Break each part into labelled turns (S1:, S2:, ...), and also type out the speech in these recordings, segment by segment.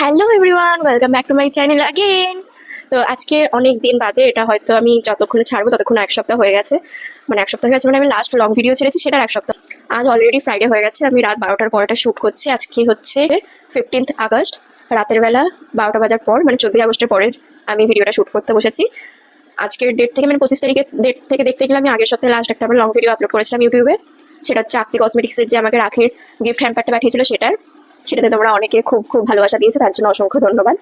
S1: Hello everyone, welcome back to my channel again. তো আজকে অনেক দিন বাদে, এটা হয়তো আমি যতক্ষণে ছাড়বো ততক্ষণ এক সপ্তাহ হয়ে গেছে। মানে এক সপ্তাহ হয়ে গেছে, মানে আমি লাস্ট লং ভিডিও ছেড়েছি সেটার এক সপ্তাহ। আজ অলরেডি ফ্রাইডে হয়ে গেছে, আমি রাত 12টার পরটা শ্যুট করছি। আজকে হচ্ছে 15th আগস্ট, রাতের বেলা 12টা বাজার পর, মানে 14ই আগস্টের পরের আমি ভিডিওটা শ্যুট করতে বসেছি। আজকের ডেট থেকে, মানে 25 তারিখের ডেট থেকে দেখতে গেলে আমি আগের সপ্তাহে লাস্ট একটা লং ভিডিও আপলোড করেছিলাম ইউটিউবে। সেটা হচ্ছে আপ্তি কসমেটিক্সের যে আমাকে রাখির গিফট হ্যাম্পারটা পাঠিয়েছিল সেটাতে তোমরা অনেকে খুব খুব ভালোবাসা দিয়েছো, তার জন্য অসংখ্য ধন্যবাদ।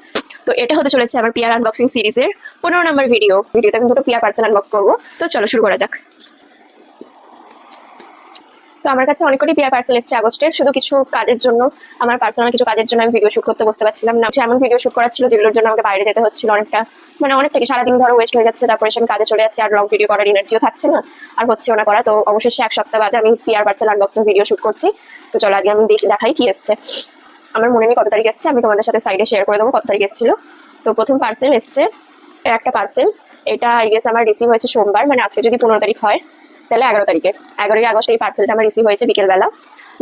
S1: তো এটা হতে চলেছে আমার পিয়ার আনবক্সিং সিরিজের 15 নম্বর ভিডিওতে আমি দুটো পিয়ার পার্সেল আনবক্স করবো। তো চলো শুরু করা যাক। তো আমার কাছে অনেক কটি পিয়ার পার্সেল এসেছে আগস্টের। শুধু কিছু কাজের জন্য, আমার পার্সোনাল কিছু কাজের জন্য আমি ভিডিও শুট করতে বসতে পারছিলাম না। এমন ভিডিও শুট করার ছিল যেগুলোর জন্য আমাকে বাইরে যেতে হচ্ছিল অনেকটা, মানে অনেক থেকে সারাদিন ধরো ওয়েস্ট হয়ে যাচ্ছে, তারপরে আমি কাজে চলে যাচ্ছে, আর লং ভিডিও করার এনার্জিও থাকছে না, আর হচ্ছে না করা। তো অবশেষে এক সপ্তাহ বাদে আমি পিয়ার পার্সেল আনবক্সিং ভিডিও শুট করছি। তো চলো আজকে আমি দেখাই কি এসছে। আমার মনে নেই কত তারিখ এসছে, আমি তোমাদের সাথে সাইডে শেয়ার করে দেবো কত তারিখ এসেছিল। তো প্রথম পার্সেল এসছে একটা পার্সেল। এটা আই গেস আমার রিসিভ হয়েছে সোমবার, মানে আজকে যদি 15 তারিখ হয় তাহলে 11ই আগস্ট এই পার্সেলটা আমার রিসিভ হয়েছে বিকেলবেলা।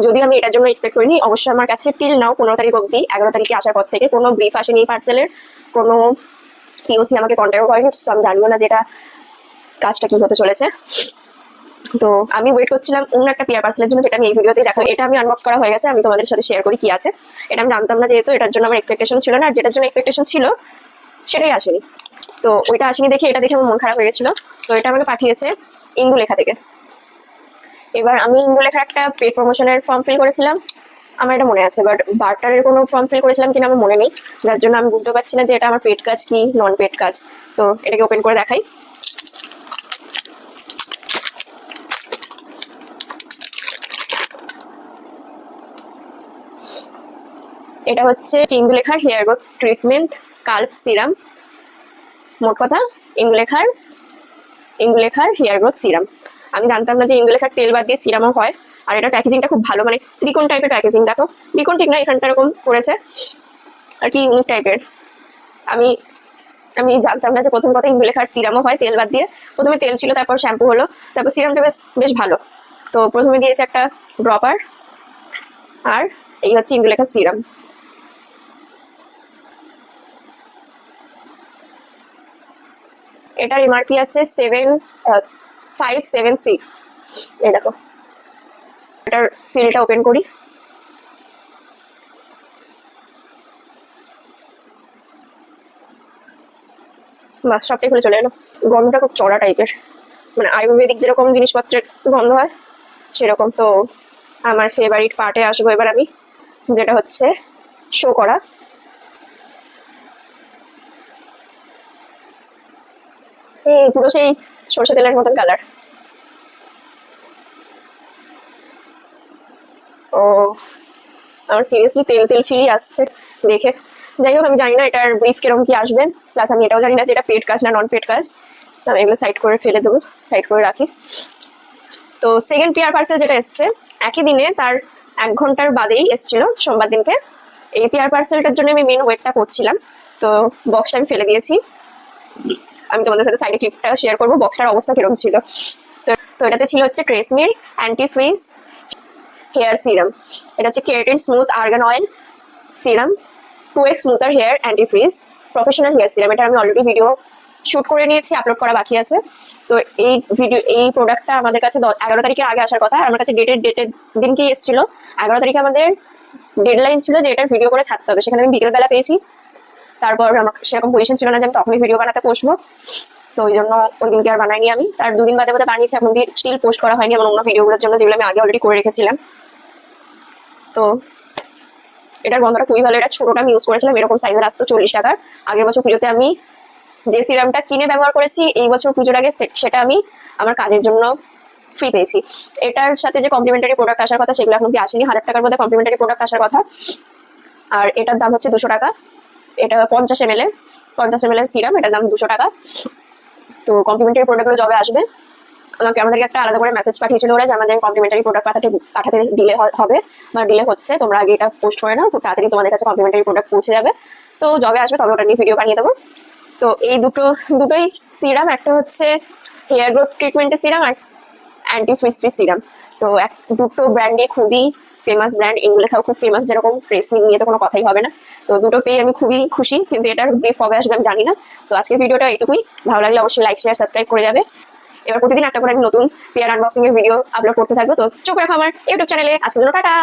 S1: যদি আমি এটার জন্য এক্সপেক্ট করিনি, অবশ্যই আমার কাছে টিল নাও 15 তারিখ অবধি, 11 তারিখে আসার পর থেকে কোনো ব্রিফ আসেনি এই পার্সেলের, কোনো টিওসি আমাকে কন্ট্যাক্ট করেনি। আমি জানিও না যে এটা কাজটা কি হতে চলেছে। তো আমি ওয়েট করছিলাম অন্য একটা পিয়ার পার্সেলের জন্য, যেটা আমি এই ভিডিওতেই দেখো। এটা আমি আনবক্স করা হয়ে গেছে, আমি তোমাদের সাথে শেয়ার করি কি আছে। এটা আমি জানতাম না, যেহেতু এটার জন্য আমার এক্সপেকটেশন ছিল না, আর যেটার জন্য এক্সপেকটেশন ছিল সেটাই আসেনি। তো ওইটা আসেনি দেখে, এটা দেখে আমার মন খারাপ হয়ে গেছিল। তো এটা আমাকে পাঠিয়েছে ইন্দুলেখা থেকে। এবার আমি ইন্দুলেখার একটা পেড প্রমোশনের ফর্ম ফিল করেছিলাম, আমার এটা মনে আছে, বাট বার্টারের কোনো ফর্ম ফিল করেছিলাম কিনা আমার মনে নেই, যার জন্য আমি বুঝতে পারছি না যে এটা আমার পেড কাজ কি নন পেড কাজ। তো এটাকে ওপেন করে দেখাই। এটা হচ্ছে ইন্দুলেখার hair growth treatment scalp serum. মোট কথা ইন্দুলেখার হেয়ার গ্রোথ সিরাম। আমি জানতাম না যে ইন্দুলেখার তেল বাদ দিয়ে সিরামও হয়। আর এটা প্যাকেজিংটা খুব ভালো, মানে ত্রিকোণ টাইপের প্যাকেজিং। দেখো, ত্রিকোণ ঠিক না, এখানটা এরকম করেছে আর কি, ইউনিক টাইপের। আমি আমি জানতাম না যে প্রথম কথা ইন্দুলেখার সিরামও হয় তেল বাদ দিয়ে। প্রথমে তেল ছিল, তারপর শ্যাম্পু হলো, তারপর সিরামটা বেশ বেশ ভালো। তো প্রথমে দিয়েছে একটা ড্রপার, আর এই হচ্ছে ইন্দুলেখার সিরাম। এটার এমআরপি আছে 7576। এই দেখো, এটার সিলটা ওপেন করি। বাহ, সবটাই খুলে চলে এলো। গন্ধটা খুব চড়া টাইপের, মানে আয়ুর্বেদিক যেরকম জিনিসপত্রের গন্ধ হয় সেরকম। তো আমার ফেভারিট পার্টে আসবো এবার আমি, যেটা হচ্ছে শো করা। এই পুরো সেই সর্ষে তেলের মতন কালার। ও, আমার সিরিয়াসলি তেল তেল ফিলই আসছে দেখে। যাই হোক, আমি জানি না এটার ব্রিফ কিরকম কি আসবে, প্লাস আমি এটাও জানি না যে এটা পেড কাজ না নন পেড কাজ। আমি এগুলো সাইড করে ফেলে দেবো, সাইড করে রাখি। তো সেকেন্ড পিয়ার পার্সেল যেটা এসছে একই দিনে, তার 1 ঘন্টার বাদেই এসছিল, সোমবার দিনকে। এই পিয়ার পার্সেলটার জন্য আমি মেন ওয়েটটা করছিলাম। তো বক্সটা আমি ফেলে দিয়েছি, আমি তোমাদের সাথে সাইডে ক্লিপটা শেয়ার করবো বক্সটার অবস্থা কিরকম ছিল। তো এটাতে ছিল হচ্ছে ট্রেসমির অ্যান্টি ফ্রিজ হেয়ার সিরাম। এটা হচ্ছে keratin smooth argan oil serum 2x smoother hair anti frizz professional hair serum. এটা আমি অলরেডি ভিডিও শুট করে নিয়েছি, আপলোড করা বাকি আছে। তো এই প্রোডাক্টটা আমাদের কাছে 11 তারিখের আগে আসার কথা, আর আমার কাছে ডেটের দিনকেই এসেছিল। 11 তারিখে আমাদের ডেডলাইন ছিল যে এটার ভিডিও করে ছাড়তে হবে, সেখানে আমি বিকেলবেলা পেয়েছি। তারপর আমার সেরকম পজিশন ছিল না যে আমি তখনই ভিডিও বানাতে বসবো, তো ওই জন্য ওই দিনকে আর বানাইনি আমি। তার 2 দিন বাদে বানিয়েছি, এখন স্টিল পোস্ট করা হয়নি আমার অন্য ভিডিওগুলোর জন্য, যেগুলো আমি আগে অলরেডি করে রেখেছিলাম। তো এটার গন্ধটা খুবই ভালো। এটা ছোটটা আমি ইউজ করেছিলাম, এরকম সাইজের আসতো 40 টাকার। আগের বছর পুজোতে আমি যে সিরামটা কিনে ব্যবহার করেছি, এই বছর পুজোর আগে সেটা আমি আমার কাজের জন্য ফ্রি পেয়েছি। এটার সাথে যে কমপ্লিমেন্টারি প্রোডাক্ট আসার কথা সেগুলো এখন কি আসেনি। 1000 টাকার মধ্যে কমপ্লিমেন্টারি প্রোডাক্ট আসার কথা, আর এটার দাম হচ্ছে 200 টাকা। এটা 50 ml এর সিরাম, এটার দাম 200 টাকা। তো কমপ্লিমেন্টারি প্রোডাক্টগুলো যবে আসবে আমাদেরকে একটা আলাদা করে মেসেজ পাঠিয়েছিল ওরা যে আমাদের কমপ্লিমেন্টারি প্রোডাক্ট পাঠাতে ডিলে হবে বা ডিলে হচ্ছে, তোমরা আগে এটা পোস্ট করে নাও, খুব তাড়াতাড়ি তোমাদের কাছে কমপ্লিমেন্টারি প্রোডাক্ট পৌঁছে যাবে। তো যবে আসবে তবে ওটা নিয়ে ভিডিও বানিয়ে দেবো। তো এই দুটোই সিরাম, একটা হচ্ছে হেয়ার গ্রোথ ট্রিটমেন্টের সিরাম আর অ্যান্টি ফ্রিজ সিরাম। তো দুটো ব্র্যান্ডে খুবই ফেমাস ব্র্যান্ড, ইন্ডুলেখাও খুব ফেমাস, যেরকম রেসলিং নিয়ে তো কোনো কথাই হবে না। তো দুটো পেয়ে আমি খুবই খুশি, কিন্তু এটার ব্রিফ কবে আসবে আমি জানি না। তো আজকের ভিডিওটা এটুকুই, ভালো লাগলে অবশ্যই লাইক শেয়ার সাবস্ক্রাইব করে যাবে। এবার প্রতিদিন একটা করে আমি নতুন পেয়ার আনবক্সিং এর ভিডিও আপলোড করতে থাকবো, তো চোখ রাখো আমার ইউটিউব চ্যানেলে। আজকের জন্য টাটা।